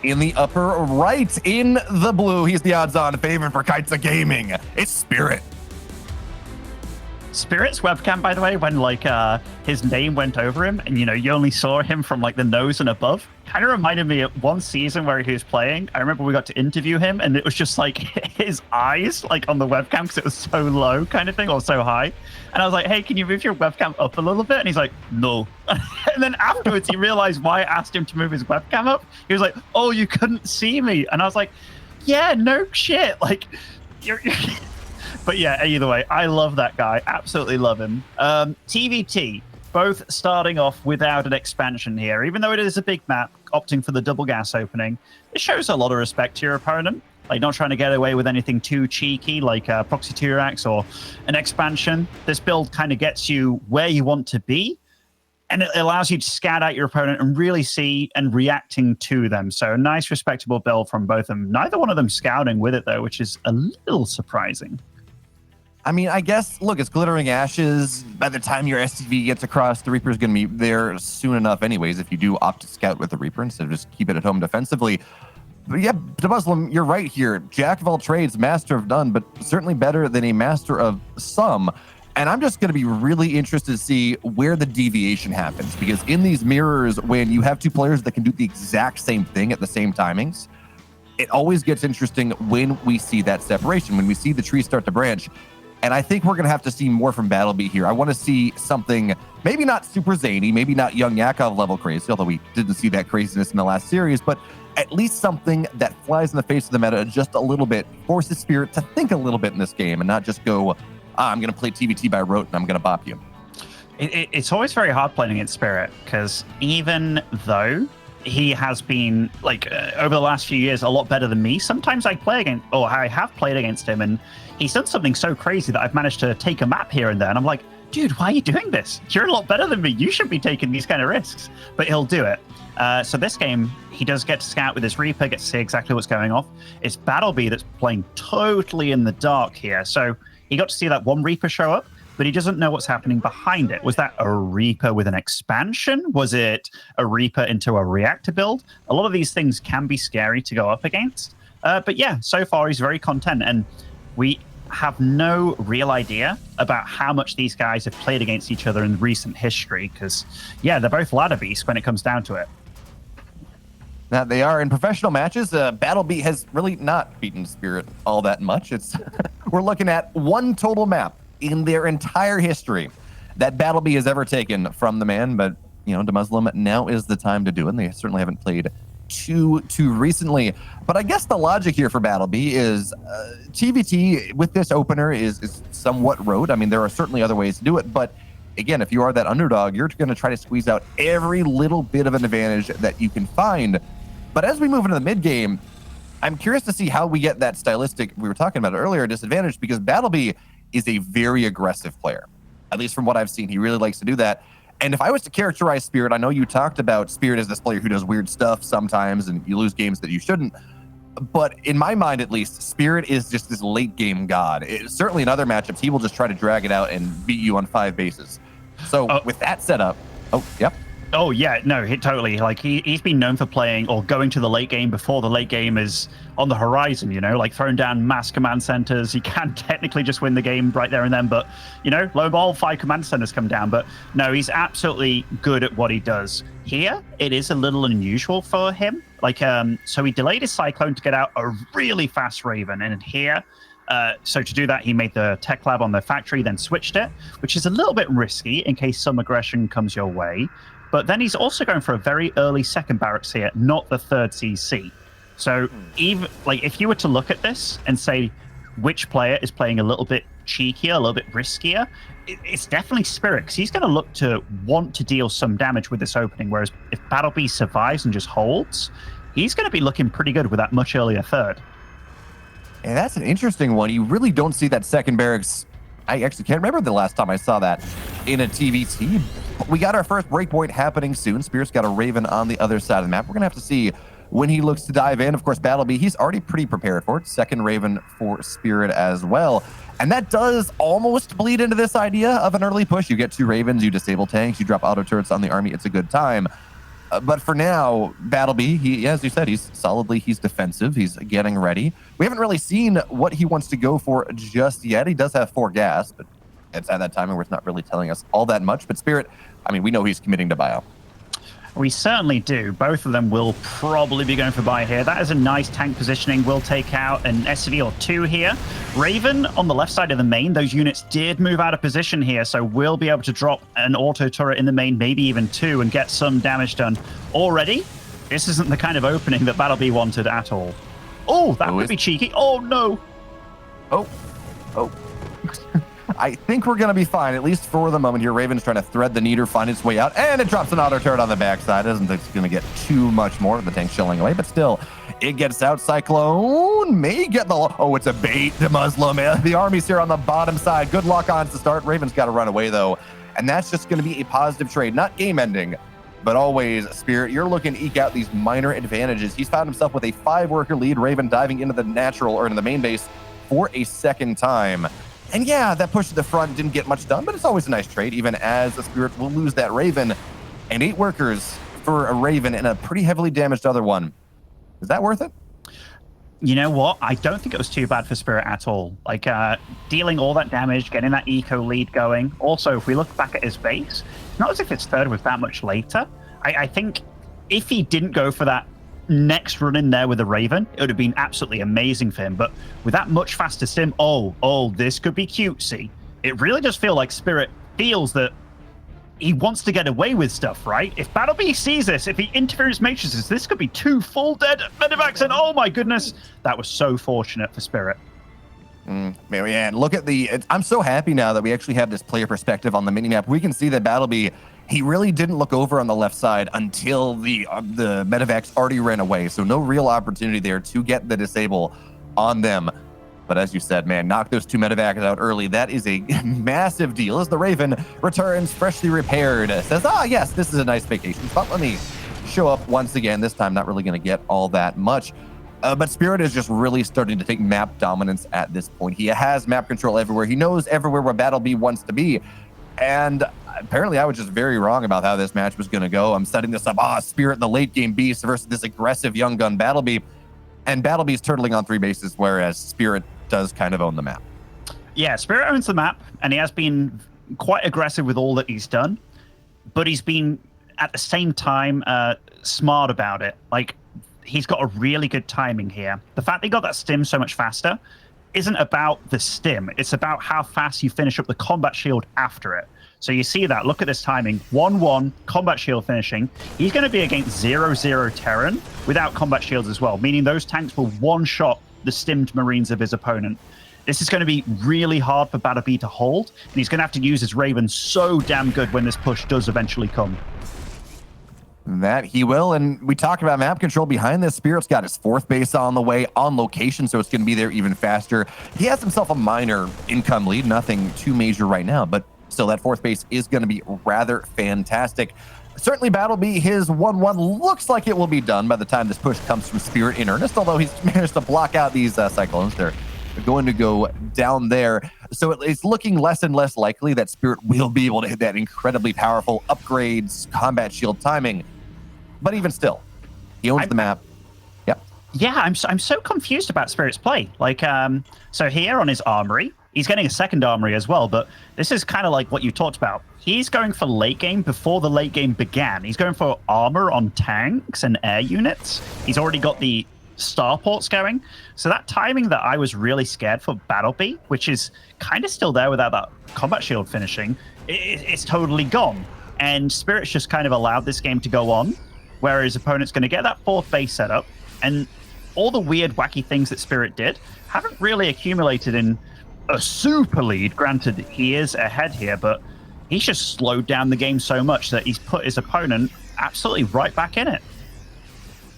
in the upper right. In the blue, he's the odds-on favorite for Kites of Gaming. It's Spirit. Spirit's webcam, by the way, when like his name went over him and you only saw him from like the nose and above, kind of reminded me of one season where he was playing. I remember we got to interview him and it was just like his eyes like on the webcam because it was so low kind of thing, or so high. And I was like, hey, can you move your webcam up a little bit? And he's like, no. And then afterwards he realized why I asked him to move his webcam up. He was like, oh, you couldn't see me. And I was like, yeah, no shit. Like you're But yeah, either way, I love that guy. Absolutely love him. TVT, both starting off without an expansion here. Even though it is a big map, opting for the double gas opening, it shows a lot of respect to your opponent. Like, not trying to get away with anything too cheeky, like Proxy Turax or an expansion. This build kind of gets you where you want to be, and it allows you to scout out your opponent and really see and reacting to them. So a nice, respectable build from both of them. Neither one of them scouting with it, though, which is a little surprising. I mean, I guess, look, it's Glittering Ashes. By the time your STV gets across, the Reaper's going to be there soon enough anyways, if you do opt to scout with the Reaper instead of just keep it at home defensively. But yeah, Muslim, you're right here. Jack of all trades, master of none, but certainly better than a master of some. And I'm just going to be really interested to see where the deviation happens, because in these mirrors, when you have two players that can do the exact same thing at the same timings, it always gets interesting when we see that separation, when we see the tree start to branch. And I think we're going to have to see more from BattleB here. I want to see something maybe not super zany, maybe not young Yakov level crazy, although we didn't see that craziness in the last series, but at least something that flies in the face of the meta just a little bit, forces Spirit to think a little bit in this game and not just go, I'm going to play TVT by rote and I'm going to bop you. It's always very hard playing against Spirit, because even though he has been, like, over the last few years, a lot better than me, sometimes I have played against him, and he's done something so crazy that I've managed to take a map here and there, and I'm like, dude, why are you doing this? You're a lot better than me. You should be taking these kind of risks. But he'll do it. So this game, he does get to scout with his Reaper, get to see exactly what's going off. It's BattleB that's playing totally in the dark here. So he got to see that one Reaper show up, but he doesn't know what's happening behind it. Was that a Reaper with an expansion? Was it a Reaper into a reactor build? A lot of these things can be scary to go up against. But yeah, so far he's very content, and we have no real idea about how much these guys have played against each other in recent history, because yeah, they're both ladder beasts when it comes down to it. Now, they are in professional matches. BattleB has really not beaten Spirit all that much. It's we're looking at one total map in their entire history that BattleB has ever taken from the man. But, the Muslim, now is the time to do it. And they certainly haven't played too recently. But I guess the logic here for BattleB is TVT with this opener is somewhat rote. I mean, there are certainly other ways to do it. But again, if you are that underdog, you're going to try to squeeze out every little bit of an advantage that you can find. But as we move into the mid game, I'm curious to see how we get that stylistic, we were talking about it earlier, disadvantage, because BattleB is a very aggressive player. At least from what I've seen, he really likes to do that. And if I was to characterize Spirit, I know you talked about Spirit as this player who does weird stuff sometimes and you lose games that you shouldn't. But in my mind, at least, Spirit is just this late game god. Certainly in other matchups, he will just try to drag it out and beat you on 5 bases. So with that setup, yep. Oh, yeah, no, totally. Like, he's been known for playing or going to the late game before the late game is on the horizon, like throwing down mass command centers. He can technically just win the game right there and then, but, low ball, 5 command centers come down. But no, he's absolutely good at what he does. Here, it is a little unusual for him. Like, so he delayed his Cyclone to get out a really fast Raven. And here, so to do that, he made the tech lab on the factory, then switched it, which is a little bit risky in case some aggression comes your way. But then he's also going for a very early second barracks here, not the third CC. So even if you were to look at this and say which player is playing a little bit cheekier, a little bit riskier, it's definitely Spirit, because he's going to look to want to deal some damage with this opening. Whereas if BattleB survives and just holds, he's going to be looking pretty good with that much earlier third. And that's an interesting one. You really don't see that second barracks. I actually can't remember the last time I saw that in a TVT. We got our first breakpoint happening soon. Spirit's got a Raven on the other side of the map. We're going to have to see when he looks to dive in. Of course, BattleB, he's already pretty prepared for it. Second Raven for Spirit as well. And that does almost bleed into this idea of an early push. You get 2 Ravens, you disable tanks, you drop auto turrets on the army. It's a good time. But for now, BattleB, as you said, he's defensive. He's getting ready. We haven't really seen what he wants to go for just yet. He does have 4 gas, but it's at that timing where it's not really telling us all that much. But Spirit, I mean, we know he's committing to bio. We certainly do. Both of them will probably be going for buy here. That is a nice tank positioning. We'll take out an SCV or 2 here. Raven on the left side of the main, those units did move out of position here, so we'll be able to drop an auto turret in the main, maybe even 2, and get some damage done. Already, this isn't the kind of opening that BattleB wanted at all. Oh, that would be cheeky. Oh, no. Oh. I think we're going to be fine, at least for the moment here. Raven's trying to thread the needle, find its way out, and it drops an auto turret on the backside. Doesn't think it's going to get too much more. The tank's chilling away, but still, it gets out. Cyclone may get the... Oh, it's a bait to Muslim. The army's here on the bottom side. Good lock-ons to start. Raven's got to run away, though, and that's just going to be a positive trade. Not game-ending, but always, Spirit, you're looking to eke out these minor advantages. He's found himself with a 5-worker lead. Raven diving into the natural, or into the main base for a second time. And yeah, that push to the front didn't get much done, but it's always a nice trade, even as the Spirit will lose that Raven. And 8 workers for a Raven and a pretty heavily damaged other one. Is that worth it? You know what? I don't think it was too bad for Spirit at all. Like, dealing all that damage, getting that eco lead going. Also, if we look back at his base, it's not as if his third was that much later. I think if he didn't go for that next run in there with a Raven, it would have been absolutely amazing for him. But with that much faster sim, this could be cutesy. It really does feel like Spirit feels that he wants to get away with stuff, right? If BattleB sees this, if he interferes matrices, this could be 2 full dead medevacs, and oh my goodness, that was so fortunate for Spirit. Man, look at I'm so happy now that we actually have this player perspective on the minimap. We can see that BattleB, he really didn't look over on the left side until the medevacs already ran away. So no real opportunity there to get the disable on them. But as you said, man, knock those 2 medevacs out early. That is a massive deal as the Raven returns freshly repaired. Says, yes, this is a nice vacation spot. Let me show up once again. This time, not really going to get all that much. But Spirit is just really starting to take map dominance at this point. He has map control everywhere. He knows everywhere where BattleB wants to be. And apparently I was just very wrong about how this match was going to go. I'm setting this up, Spirit, the late game beast versus this aggressive young gun BattleB. And BattleB's turtling on 3 bases, whereas Spirit does kind of own the map. Yeah, Spirit owns the map, and he has been quite aggressive with all that he's done. But he's been, at the same time, smart about it. Like, he's got a really good timing here. The fact that he got that stim so much faster isn't about the stim. It's about how fast you finish up the combat shield after it. So you see that. Look at this timing. 1-1, combat shield finishing. He's going to be against 0-0 Terran without combat shields as well, meaning those tanks will one-shot the stimmed Marines of his opponent. This is going to be really hard for BattleB to hold, and he's going to have to use his Raven so damn good when this push does eventually come. That he will, and we talked about map control behind this. Spirit's got his 4th base on the way, on location, so it's going to be there even faster. He has himself a minor income lead, nothing too major right now, but still that 4th base is going to be rather fantastic. Certainly BattleB, his 1-1 looks like it will be done by the time this push comes from Spirit in earnest, although he's managed to block out these Cyclones. They're going to go down there. So it's looking less and less likely that Spirit will be able to hit that incredibly powerful upgrades combat shield timing. But even still, he owns the map. Yep. Yeah, I'm so confused about Spirit's play. Like, so here on his armory, he's getting a second armory as well, but this is kind of like what you talked about. He's going for late game before the late game began. He's going for armor on tanks and air units. He's already got the starports going. So that timing that I was really scared for BattleB, which is kind of still there without that combat shield finishing, it's totally gone. And Spirit's just kind of allowed this game to go on, where his opponent's going to get that 4th base set up, and all the weird, wacky things that Spirit did haven't really accumulated in a super lead. Granted, he is ahead here, but he's just slowed down the game so much that he's put his opponent absolutely right back in it.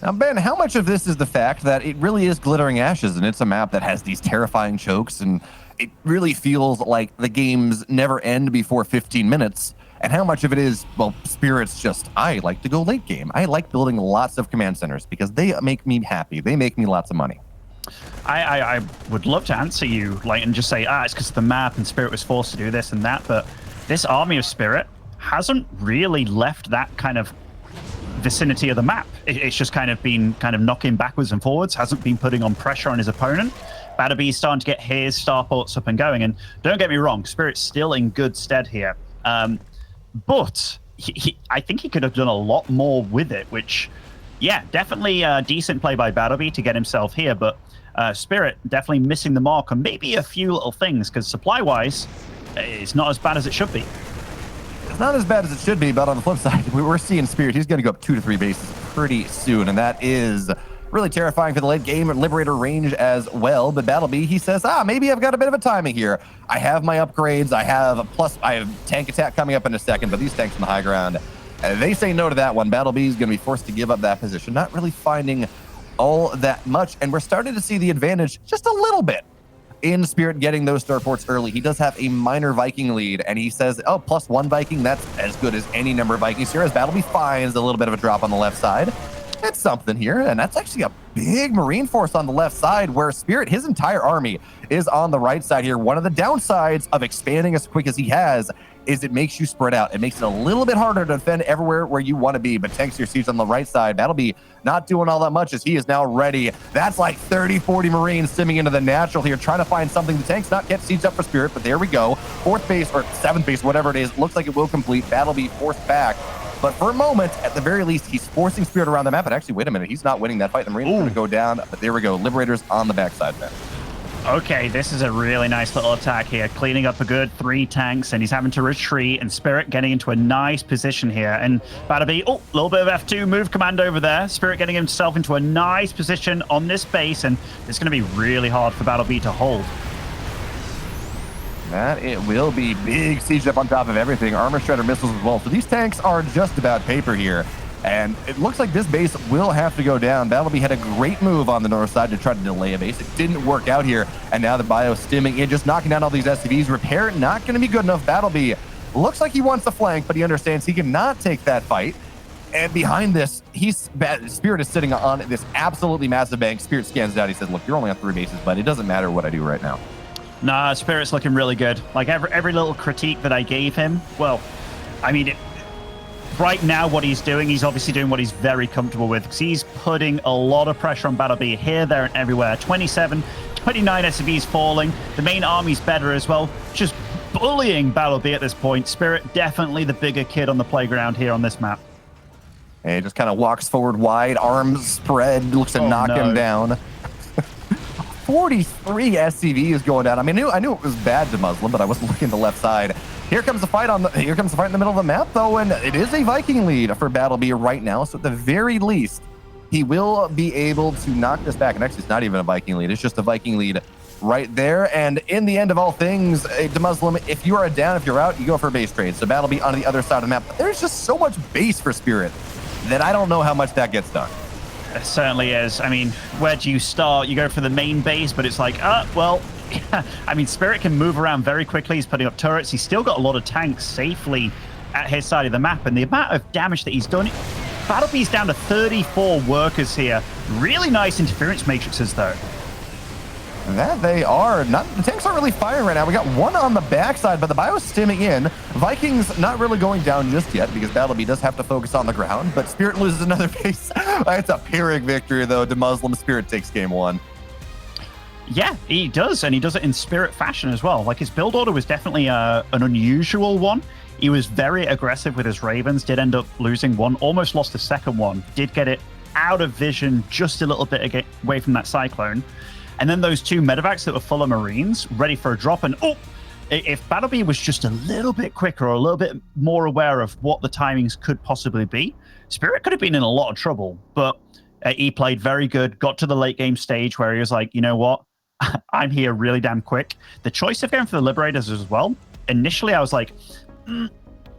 Now, Ben, how much of this is the fact that it really is Glittering Ashes, and it's a map that has these terrifying chokes, and it really feels like the games never end before 15 minutes? And how much of it is, well, Spirit's just, I like to go late game. I like building lots of command centers because they make me happy. They make me lots of money. I would love to answer you, like, and just say, it's because of the map and Spirit was forced to do this and that, but this army of Spirit hasn't really left that kind of vicinity of the map. It's just kind of been knocking backwards and forwards, hasn't been putting on pressure on his opponent. BattleB's starting to get his starports up and going, and don't get me wrong, Spirit's still in good stead here. But I think he could have done a lot more with it, which, yeah, definitely a decent play by BattleB to get himself here, but Spirit definitely missing the mark on maybe a few little things, because supply-wise, it's not as bad as it should be. It's not as bad as it should be, but on the flip side, we're seeing Spirit. He's going to go up 2 to 3 bases pretty soon, and that is really terrifying for the late game and Liberator range as well. But BattleB, he says, maybe I've got a bit of a timing here. I have my upgrades. I have tank attack coming up in a second, but these tanks on the high ground, they say no to that one. BattleB is going to be forced to give up that position, not really finding all that much, and we're starting to see the advantage just a little bit in Spirit getting those starports early. He does have a minor Viking lead, and he says, +1 Viking, that's as good as any number of Vikings here, as BattleB finds a little bit of a drop on the left side. It's something here, and that's actually a big Marine force on the left side, where Spirit, his entire army, is on the right side here. One of the downsides of expanding as quick as he has is it makes you spread out. It makes it a little bit harder to defend everywhere where you want to be, but tanks your siege on the right side. BattleB not doing all that much as he is now ready. That's like 30, 40 Marines simming into the natural here, trying to find something. The tanks not get siege up for Spirit, but there we go. 4th base or 7th base, whatever it is, looks like it will complete. BattleB forced back. But for a moment, at the very least, he's forcing Spirit around the map. But actually, wait a minute, he's not winning that fight. The Marines are going to go down, but there we go. Liberators on the backside then. Okay, this is a really nice little attack here, cleaning up a good 3 tanks, and he's having to retreat, and Spirit getting into a nice position here. And BattleB, a little bit of F2 move command over there. Spirit getting himself into a nice position on this base, and it's going to be really hard for BattleB to hold. That it will be big siege up on top of everything. Armor Shredder missiles as well. So these tanks are just about paper here. And it looks like this base will have to go down. BattleB had a great move on the north side to try to delay a base. It didn't work out here. And now the bio stimming in, just knocking down all these SCVs. Repair not going to be good enough. BattleB looks like he wants the flank, but he understands he cannot take that fight. And behind this, Spirit is sitting on this absolutely massive bank. Spirit scans it out. He says, look, you're only on 3 bases, but it doesn't matter what I do right now. Nah, Spirit's looking really good. Like every little critique that I gave him, well, I mean, right now what he's doing, he's obviously doing what he's very comfortable with, because he's putting a lot of pressure on BattleB here, there, and everywhere. 27, 29 SCVs falling. The main army's better as well. Just bullying BattleB at this point. Spirit definitely the bigger kid on the playground here on this map. And he just kind of walks forward wide, arms spread, looks to knock him down. 43 SCVs going down. I mean, I knew it was bad to Muslim, but I wasn't looking at the left side. Here comes the fight in the middle of the map, though, and it is a Viking lead for BattleB right now. So at the very least, he will be able to knock this back. And actually, it's not even a Viking lead; it's just a Viking lead right there. And in the end of all things, to Muslim, if you are down, if you're out, you go for a base trade. So BattleB on the other side of the map. But there's just so much base for Spirit that I don't know how much that gets done. It certainly is. I mean, where do you start? You go for the main base, but it's like, well, I mean, Spirit can move around very quickly. He's putting up turrets. He's still got a lot of tanks safely at his side of the map, and the amount of damage that he's done, BattleB's down to 34 workers here. Really nice interference matrices, though. That they are. The tanks aren't really firing right now. We got one on the backside, but the bio's stimming in. Vikings not really going down just yet because BattleB does have to focus on the ground, but Spirit loses another base. It's a Pyrrhic victory, though, to Muslim. Spirit takes game 1. Yeah, he does, and he does it in Spirit fashion as well. Like, his build order was definitely an unusual one. He was very aggressive with his Ravens, did end up losing one, almost lost the second one, did get it out of vision just a little bit away from that Cyclone. And then those 2 medevacs that were full of Marines, ready for a drop. And if BattleB was just a little bit quicker or a little bit more aware of what the timings could possibly be, Spirit could have been in a lot of trouble. But he played very good, got to the late game stage where he was like, you know what? I'm here really damn quick. The choice of going for the Liberators as well. Initially, I was like,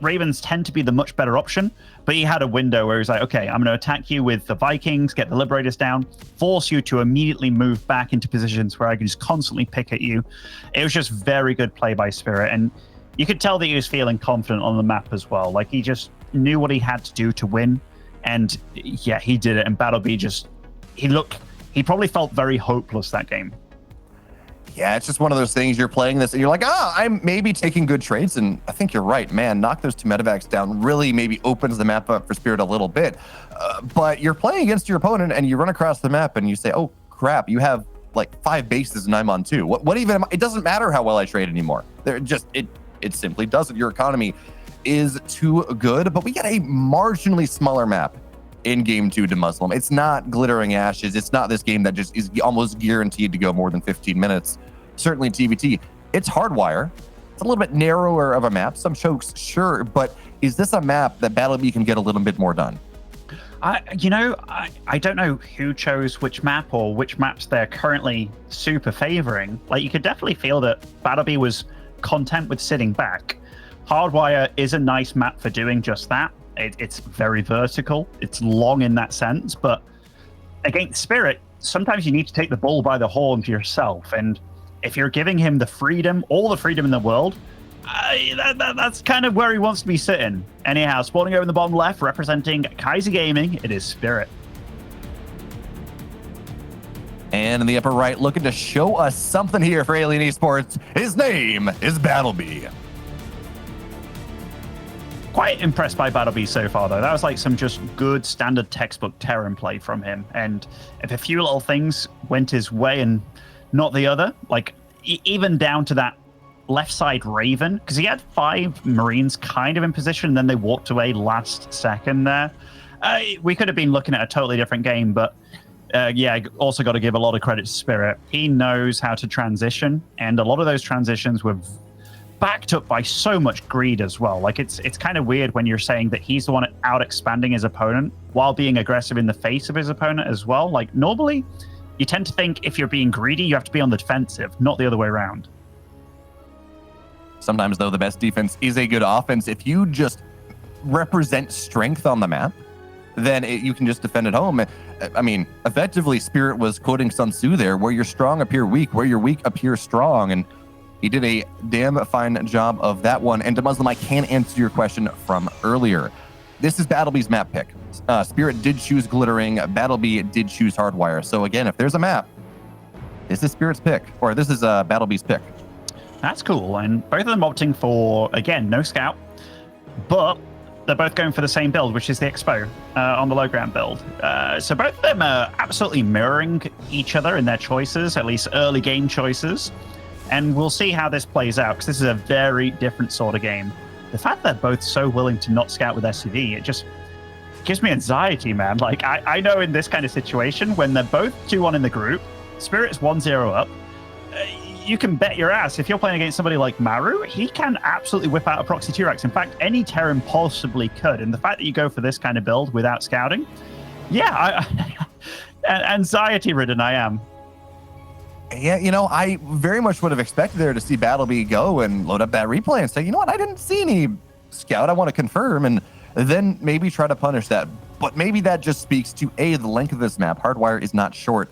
Ravens tend to be the much better option, but he had a window where he was like, okay, I'm going to attack you with the Vikings, get the Liberators down, force you to immediately move back into positions where I can just constantly pick at you. It was just very good play by Spirit, and you could tell that he was feeling confident on the map as well. Like, he just knew what he had to do to win, and yeah, he did it. And BattleB he probably felt very hopeless that game. Yeah, it's just one of those things. You're playing this and you're like, I'm maybe taking good trades. And I think you're right, man. Knock those 2 medevacs down really maybe opens the map up for Spirit a little bit. But you're playing against your opponent and you run across the map and you say, oh, crap, you have like 5 bases and I'm on 2. What even? It doesn't matter how well I trade anymore. It simply doesn't. Your economy is too good. But we get a marginally smaller map in game 2 to Muslim. It's not Glittering Ashes. It's not this game that just is almost guaranteed to go more than 15 minutes. Certainly TVT. It's Hardwire. It's a little bit narrower of a map. Some chokes, sure, but is this a map that BattleB can get a little bit more done? I don't know who chose which map or which maps they're currently super favoring. Like, you could definitely feel that BattleB was content with sitting back. Hardwire is a nice map for doing just that. It's very vertical. It's long in that sense, but against Spirit, sometimes you need to take the bull by the horns yourself. And if you're giving him the freedom, all the freedom in the world, that's kind of where he wants to be sitting. Anyhow, spawning over in the bottom left, representing Kaiser Gaming, it is Spirit. And in the upper right, looking to show us something here for Alien Esports, his name is BattleB. Quite impressed by BattleB so far, though. That was like some just good standard textbook Terran play from him. And if a few little things went his way and not the other, like even down to that left side Raven, because he had 5 Marines kind of in position, and then they walked away last second there. We could have been looking at a totally different game, but yeah, also got to give a lot of credit to Spirit. He knows how to transition, and a lot of those transitions were backed up by so much greed as well. Like, it's kind of weird when you're saying that he's the one out expanding his opponent while being aggressive in the face of his opponent as well. Like, normally you tend to think if you're being greedy, you have to be on the defensive, not the other way around. Sometimes, though, the best defense is a good offense. If you just represent strength on the map, then you can just defend at home. I mean, effectively, Spirit was quoting Sun Tzu there, where you're strong appear weak, where you're weak appear strong. And he did a damn fine job of that one. And to Muslim, I can answer your question from earlier. This is BattleB's map pick. Spirit did choose Glittering. BattleB did choose Hardwire. So again, if there's a map, this is Spirit's pick, or this is BattleB's pick. That's cool. And both of them opting for, again, no scout, but they're both going for the same build, which is the Expo on the low ground build. So both of them are absolutely mirroring each other in their choices, at least early game choices. And we'll see how this plays out, because this is a very different sort of game. The fact they're both so willing to not scout with SCV, it just gives me anxiety, man. Like, I know in this kind of situation, when they're both 2-1 in the group, Spirit's 1-0 up, you can bet your ass, if you're playing against somebody like Maru, he can absolutely whip out a proxy 2-Rex. In fact, any Terran possibly could. And the fact that you go for this kind of build without scouting, yeah, anxiety-ridden I am. Yeah, I very much would have expected there to see BattleB go and load up that replay and say, you know what, I didn't see any scout. I want to confirm, and then maybe try to punish that. But maybe that just speaks to A, the length of this map. Hardwire is not short.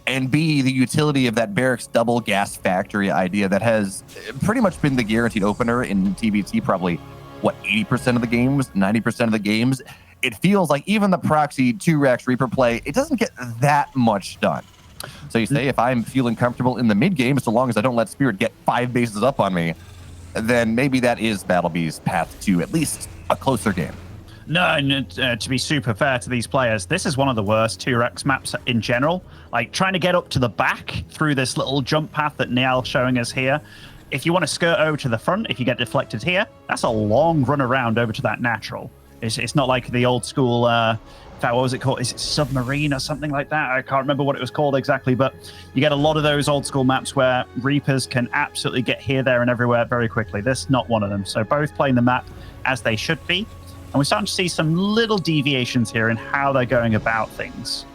And B, the utility of that barracks double gas factory idea that has pretty much been the guaranteed opener in TVT probably, 80% of the games, 90% of the games. It feels like even the proxy 2-Rex Reaper play, it doesn't get that much done. So you say, if I'm feeling comfortable in the mid game, so long as I don't let Spirit get 5 bases up on me, then maybe that is BattleB's path to at least a closer game. No, and to be super fair to these players, this is one of the worst 2-Rex maps in general. Like, trying to get up to the back through this little jump path that Niall's showing us here. If you want to skirt over to the front, if you get deflected here, that's a long run around over to that natural. It's not like the old school, what was it called? Is it Submarine or something like that? I can't remember what it was called exactly, but you get a lot of those old school maps where Reapers can absolutely get here, there, and everywhere very quickly. This is not one of them. So both playing the map as they should be. And we're starting to see some little deviations here in how they're going about things.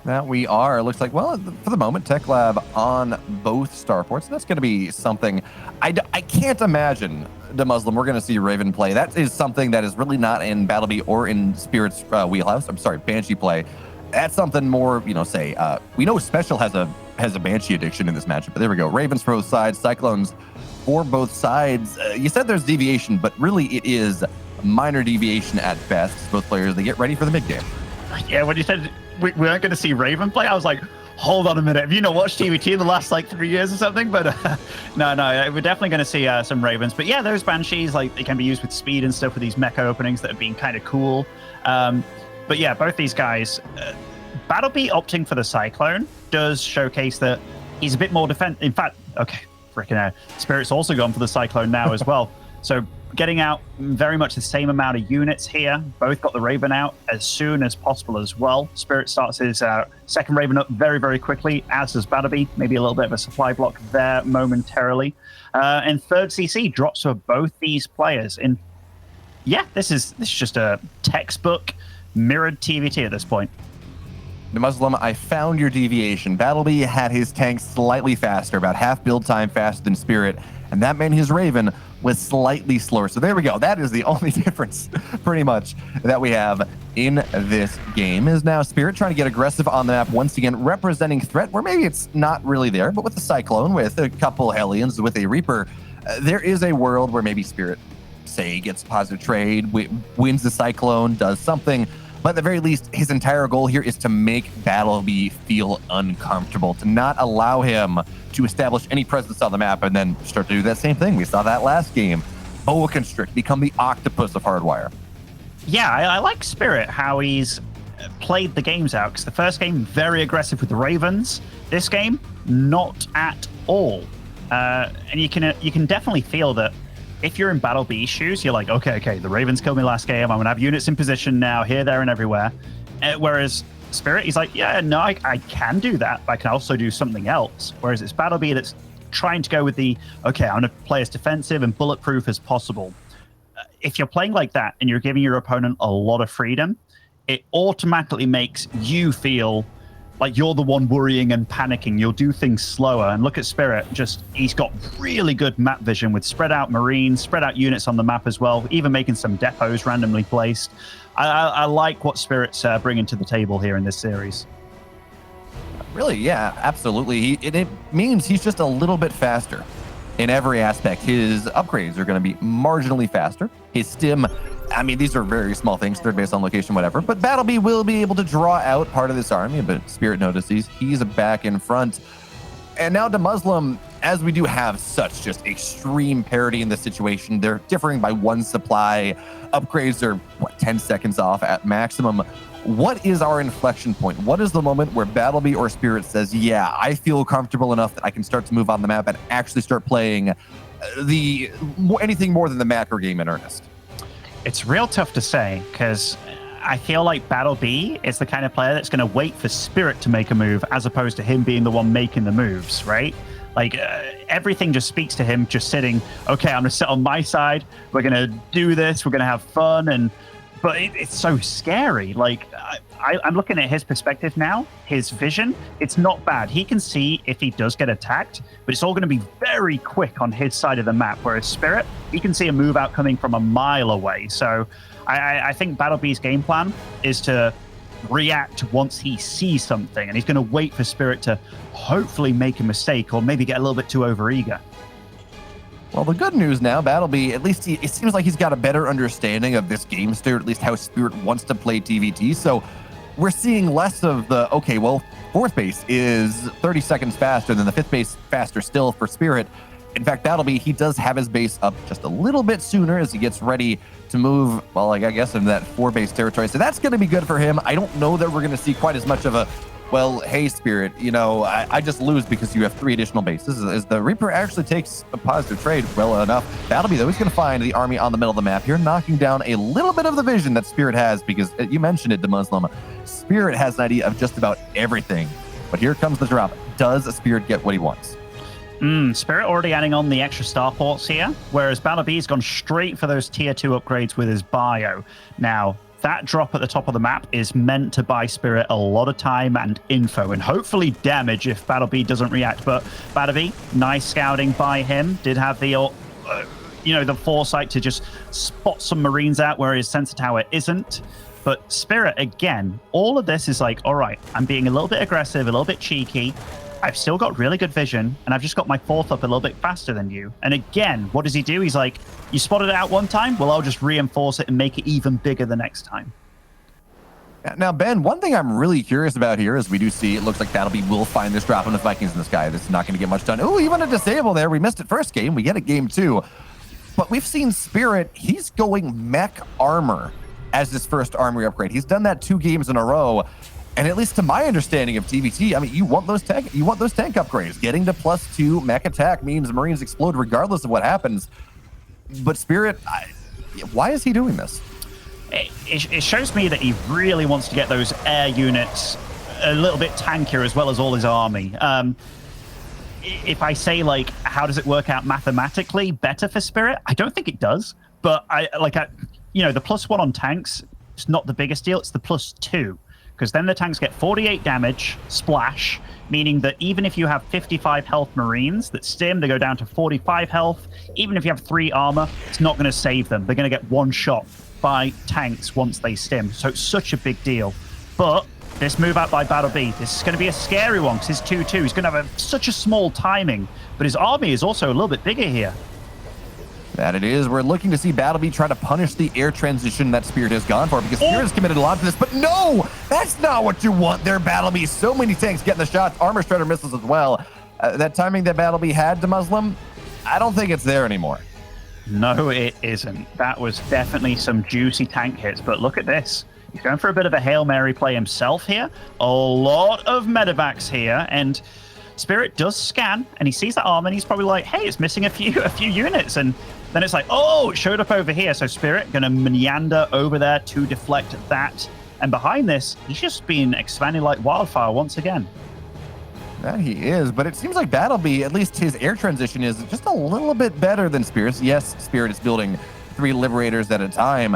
That we are. Looks like, well, for the moment, Tech Lab on both starports. That's going to be something I can't imagine. The Muslim, we're going to see Raven play. That is something that is really not in BattleB or in Spirit's wheelhouse. I'm sorry, Banshee play. That's something more, say, we know Special has a Banshee addiction in this matchup, but there we go. Ravens for both sides, Cyclones for both sides. You said there's deviation, but really it is minor deviation at best. Both players, they get ready for the mid game. Yeah, when you said we weren't going to see Raven play. I was like, hold on a minute. Have you not watched TVT in the last like 3 years or something? But no, we're definitely going to see some Ravens. But yeah, those Banshees, like they can be used with speed and stuff with these mecha openings that have been kind of cool. But yeah, both these guys, BattleB opting for the Cyclone does showcase that he's a bit more defense. In fact, okay, freaking out. Spirit's also gone for the Cyclone now as well. So getting out very much the same amount of units here. Both got the Raven out as soon as possible as well. Spirit starts his second Raven up very, very quickly, as does BattleB. Maybe a little bit of a supply block there momentarily. And third CC drops for both these players. And yeah, this is just a textbook mirrored TVT at this point. Muslim, I found your deviation. BattleB had his tank slightly faster, about half build time faster than Spirit, and that meant his Raven was slightly slower. So there we go. That is the only difference, pretty much, that we have in this game. Is now Spirit trying to get aggressive on the map, once again representing threat where maybe it's not really there, but with the Cyclone, with a couple Hellions, with a Reaper, there is a world where maybe Spirit, say, gets positive trade, wins the Cyclone, does something. But at the very least, his entire goal here is to make BattleB feel uncomfortable, to not allow him to establish any presence on the map and then start to do that same thing. We saw that last game. Boa Constrict, become the octopus of Hardwire. Yeah, I like Spirit, how he's played the games out, because the first game, very aggressive with the Ravens. This game, not at all. And you can definitely feel that if you're in BattleB shoes, you're like, okay, the Ravens killed me last game. I'm going to have units in position now, here, there, and everywhere. Whereas Spirit, he's like, yeah, no, I can do that, but I can also do something else. Whereas it's BattleB that's trying to go with the, okay, I'm going to play as defensive and bulletproof as possible. If you're playing like that and you're giving your opponent a lot of freedom, it automatically makes you feel like you're the one worrying and panicking. You'll do things slower. And look at Spirit, he's got really good map vision with spread out Marines, spread out units on the map as well, even making some depots randomly placed. I like what Spirit's bringing to the table here in this series. Really, yeah, absolutely. It means he's just a little bit faster in every aspect. His upgrades are going to be marginally faster. His stim, I mean, these are very small things, third base on location, whatever. But BattleB will be able to draw out part of this army, but Spirit notices he's back in front. And now to Muslim, as we do have such just extreme parity in this situation, they're differing by one supply. Upgrades are, 10 seconds off at maximum. What is our inflection point? What is the moment where BattleB or Spirit says, yeah, I feel comfortable enough that I can start to move on the map and actually start playing anything more than the macro game in earnest? It's real tough to say, because I feel like BattleB is the kind of player that's going to wait for Spirit to make a move as opposed to him being the one making the moves, right? Like, everything just speaks to him just sitting, okay, I'm going to sit on my side. We're going to do this. We're going to have fun. But it's so scary. Like, I'm looking at his perspective now, his vision. It's not bad. He can see if he does get attacked, but it's all going to be very quick on his side of the map. Whereas Spirit, he can see a move out coming from a mile away. So I think BattleB's game plan is to react once he sees something, and he's going to wait for Spirit to hopefully make a mistake or maybe get a little bit too overeager. Well, the good news now, BattleB, at least it seems like he's got a better understanding of this game state, or at least how Spirit wants to play TVT. So we're seeing less of the, okay, well, fourth base is 30 seconds faster than the fifth base faster still for Spirit. In fact, BattleB, he does have his base up just a little bit sooner as he gets ready to move, well, like, I guess, into that four-base territory. So that's going to be good for him. I don't know that we're going to see quite as much of a, well, hey, Spirit, I just lose because you have 3 additional bases. As the Reaper actually takes a positive trade well enough. BattleB, though, he's going to find the army on the middle of the map here, knocking down a little bit of the vision that Spirit has, because you mentioned it, Muslim. Spirit has an idea of just about everything. But here comes the drop. Does Spirit get what he wants? Spirit already adding on the extra starports here, whereas BattleB's gone straight for those tier 2 upgrades with his bio. Now, that drop at the top of the map is meant to buy Spirit a lot of time and info, and hopefully damage if BattleB doesn't react. But BattleB, nice scouting by him, did have the the foresight to just spot some Marines out where his sensor tower isn't. But Spirit, again, all of this is like, all right, I'm being a little bit aggressive, a little bit cheeky. I've still got really good vision, and I've just got my fourth up a little bit faster than you. And again, what does he do? He's like, you spotted it out one time? Well, I'll just reinforce it and make it even bigger the next time. Now, Ben, one thing I'm really curious about here is we do see it looks like BattleB will find this drop on the Vikings in the sky. This is not going to get much done. Oh, even a disable there. We missed it first game. We get it game 2. But we've seen Spirit. He's going mech armor as his first armory upgrade. He's done that 2 games in a row. And at least to my understanding of TVT, I mean, you want those tank upgrades. Getting to +2 mech attack means Marines explode regardless of what happens. But Spirit, why is he doing this? It shows me that he really wants to get those air units a little bit tankier as well as all his army. If I say, like, how does it work out mathematically better for Spirit? I don't think it does. But you know, the +1 on tanks, it's not the biggest deal. It's the +2. Because then the tanks get 48 damage, splash, meaning that even if you have 55 health Marines that stim, they go down to 45 health. Even if you have 3 armor, it's not going to save them. They're going to get one shot by tanks once they stim. So it's such a big deal. But this move out by BattleB, this is going to be a scary one because he's 2-2. He's going to have such a small timing, but his army is also a little bit bigger here. That it is. We're looking to see BattleB try to punish the air transition that Spirit has gone for, because Spirit has committed a lot to this. But no, that's not what you want there, BattleB. So many tanks getting the shots, armor shredder missiles as well. That timing that BattleB had to Muslim, I don't think it's there anymore. No, it isn't. That was definitely some juicy tank hits, but look at this. He's going for a bit of a Hail Mary play himself here. A lot of medevacs here, and Spirit does scan, and he sees that armor, and he's probably like, hey, it's missing a few units, and then it's like, oh, it showed up over here. So Spirit going to meander over there to deflect that. And behind this, he's just been expanding like wildfire once again. That he is, but it seems like BattleB, at least his air transition is just a little bit better than Spirit's. Yes, Spirit is building 3 Liberators at a time,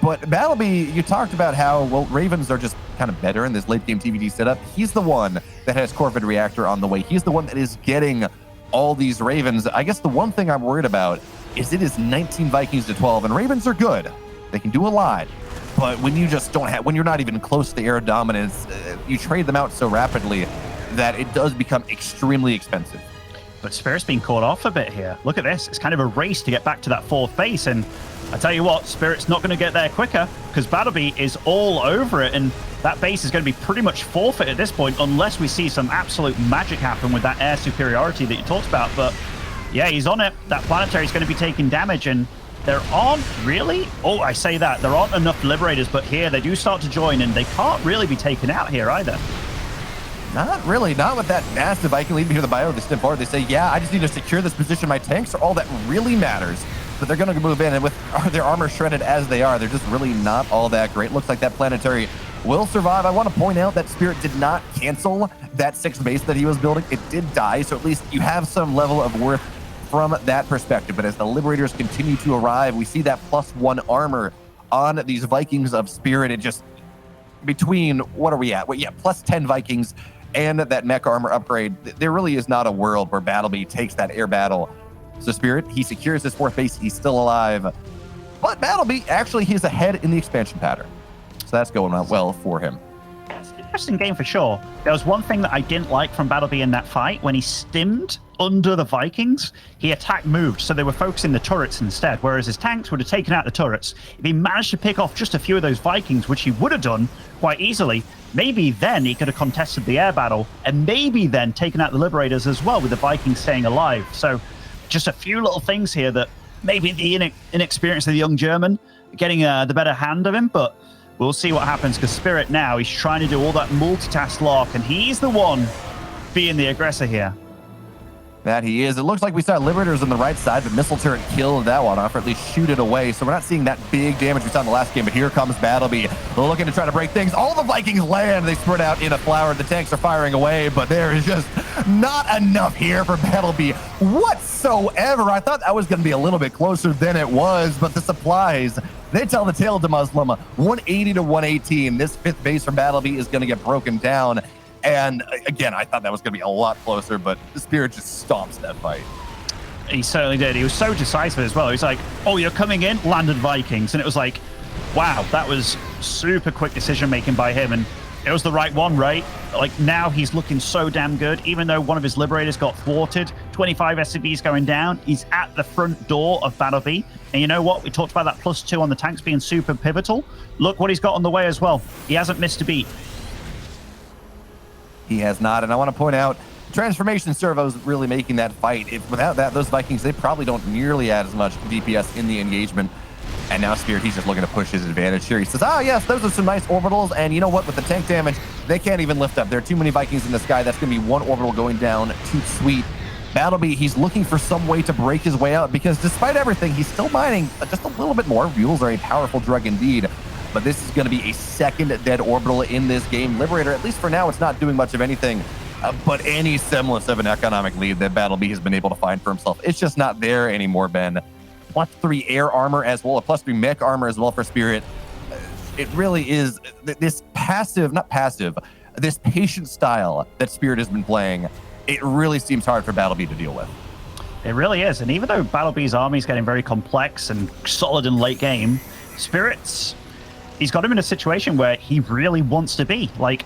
but BattleB, you talked about how, well, Ravens are just kind of better in this late game TVD setup. He's the one that has Corvid Reactor on the way. He's the one that is getting all these Ravens. I guess the one thing I'm worried about is it is 19 Vikings to 12, and Ravens are good. They can do a lot. But when you just don't have, when you're not even close to the air dominance, you trade them out so rapidly that it does become extremely expensive. But Spirit's been caught off a bit here. Look at this. It's kind of a race to get back to that 4th base. And I tell you what, Spirit's not going to get there quicker because BattleB is all over it. And that base is going to be pretty much forfeit at this point unless we see some absolute magic happen with that air superiority that you talked about. But yeah, he's on it. That planetary is going to be taking damage, and there aren't really, oh, I say that, there aren't enough Liberators, but here they do start to join, and they can't really be taken out here either. Not really, not with that massive Viking lead here, the bio, they step forward, they say, yeah, I just need to secure this position. My tanks are all that really matters, but they're going to move in, and with their armor shredded as they are, they're just really not all that great. Looks like that planetary will survive. I want to point out that Spirit did not cancel that 6th base that he was building. It did die, so at least you have some level of worth from that perspective. But as the Liberators continue to arrive, we see that +1 armor on these Vikings of Spirit. It just, between, what are we at? Well, yeah, +10 Vikings and that mech armor upgrade, there really is not a world where BattleB takes that air battle. So Spirit, he secures his 4th base, he's still alive. But BattleB, actually, he's ahead in the expansion pattern. So that's going on well for him. It's an interesting game for sure. There was one thing that I didn't like from BattleB in that fight. When he stimmed under the Vikings, he attack moved, so they were focusing the turrets instead, whereas his tanks would have taken out the turrets. If he managed to pick off just a few of those Vikings, which he would have done quite easily, maybe then he could have contested the air battle, and maybe then taken out the Liberators as well, with the Vikings staying alive. So just a few little things here that maybe the inexperience of the young German getting the better hand of him, but we'll see what happens, because Spirit now, he's trying to do all that multitask lock, and he's the one being the aggressor here. That he is. It looks like we saw Liberators on the right side, but missile turret killed that one off, or at least shoot it away. So we're not seeing that big damage we saw in the last game, but here comes BattleB looking to try to break things. All the Vikings land. They spread out in a flower. The tanks are firing away, but there is just not enough here for BattleB whatsoever. I thought that was going to be a little bit closer than it was, but the supplies, they tell the tale to Muslim. 180 to 118. This 5th base for BattleB is going to get broken down. And again, I thought that was going to be a lot closer, but the Spirit just stomps that fight. He certainly did. He was so decisive as well. He's like, oh, you're coming in? Landed Vikings. And it was like, wow, that was super quick decision-making by him. And It was the right one, right? Like, now he's looking so damn good. Even though one of his Liberators got thwarted, 25 SCVs going down, he's at the front door of BattleB. And you know what? We talked about that +2 on the tanks being super pivotal. Look what he's got on the way as well. He hasn't missed a beat. He has not, and I want to point out, Transformation Servo's really making that fight. Without that, those Vikings, they probably don't nearly add as much DPS in the engagement. And now Spirit, he's just looking to push his advantage here. He says, oh yes, those are some nice orbitals, and you know what, with the tank damage, they can't even lift up. There are too many Vikings in the sky. That's going to be one orbital going down. Too sweet. BattleB, he's looking for some way to break his way out, because despite everything, he's still mining just a little bit more. Mules are a powerful drug indeed, but this is going to be a second dead orbital in this game. Liberator, at least for now, it's not doing much of anything, but any semblance of an economic lead that BattleB has been able to find for himself, it's just not there anymore, Ben. +3 air armor as well, a +3 mech armor as well for Spirit. It really is this this patient style that Spirit has been playing. It really seems hard for BattleB to deal with. It really is. And even though BattleB's army is getting very complex and solid in late game, Spirit's, he's got him in a situation where he really wants to be. Like,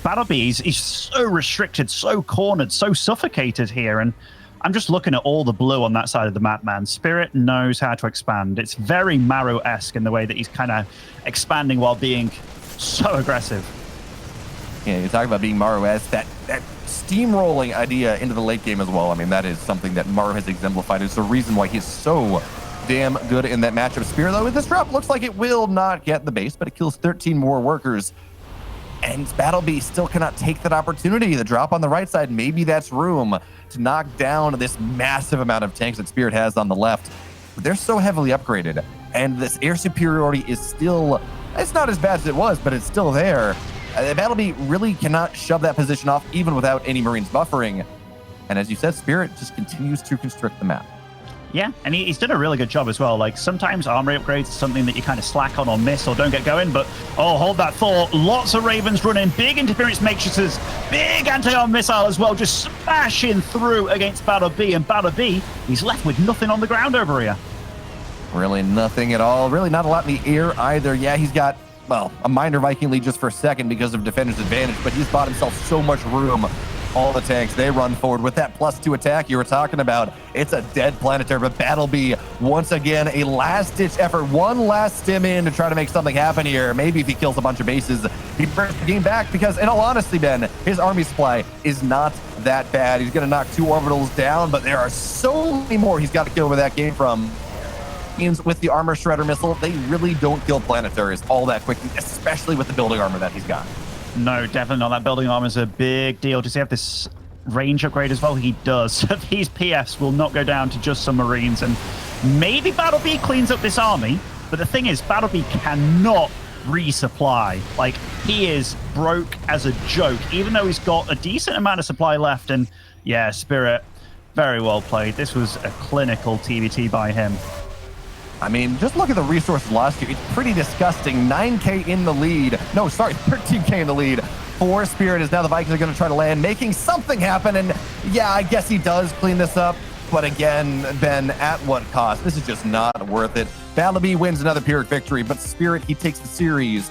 BattleB, he's so restricted, so cornered, so suffocated here. And I'm just looking at all the blue on that side of the map, man. Spirit knows how to expand. It's very Marrow-esque in the way that he's kind of expanding while being so aggressive. Yeah, you're talking about being Marrow-esque, that steamrolling idea into the late game as well. I mean, that is something that Marrow has exemplified. It's the reason why he's so damn good in that matchup. Spirit, though, with this drop, looks like it will not get the base, but it kills 13 more workers. And BattleB still cannot take that opportunity. The drop on the right side, maybe that's room to knock down this massive amount of tanks that Spirit has on the left. But they're so heavily upgraded, and this air superiority is still, it's not as bad as it was, but it's still there. BattleB really cannot shove that position off even without any Marines buffering. And as you said, Spirit just continues to constrict the map. Yeah, and he's done a really good job as well. Like, sometimes armory upgrades is something that you kind of slack on or miss or don't get going, but oh, hold that thought. Lots of Ravens running, big interference matrices, big anti-arm missile as well, just smashing through against BattleB, and BattleB, he's left with nothing on the ground over here. Really nothing at all. Really not a lot in the air either. Yeah, he's got, well, a minor Viking lead just for a second because of Defender's advantage, but he's bought himself so much room. All the tanks, they run forward with that +2 attack you were talking about. It's a dead planetary, but BattleB, once again, a last-ditch effort, one last stim in to try to make something happen here. Maybe if he kills a bunch of bases, he brings the game back, because in all honesty, Ben, his army supply is not that bad. He's going to knock 2 orbitals down, but there are so many more he's got to kill where that came from. With the armor shredder missile, they really don't kill planetaries all that quickly, especially with the building armor that he's got. No, definitely not. That building armor is a big deal. Does he have this range upgrade as well? He does. These PFs will not go down to just some Marines, and maybe BattleB cleans up this army, but the thing is, BattleB cannot resupply. Like, he is broke as a joke, even though he's got a decent amount of supply left. And yeah, Spirit, very well played. This was a clinical TBT by him. I mean, just look at the resources last year. It's pretty disgusting. 9K in the lead. No, sorry, 13K in the lead for Spirit, as now the Vikings are going to try to land, making something happen. And yeah, I guess he does clean this up. But again, Ben, at what cost? This is just not worth it. BattleB wins another Pyrrhic victory, but Spirit, he takes the series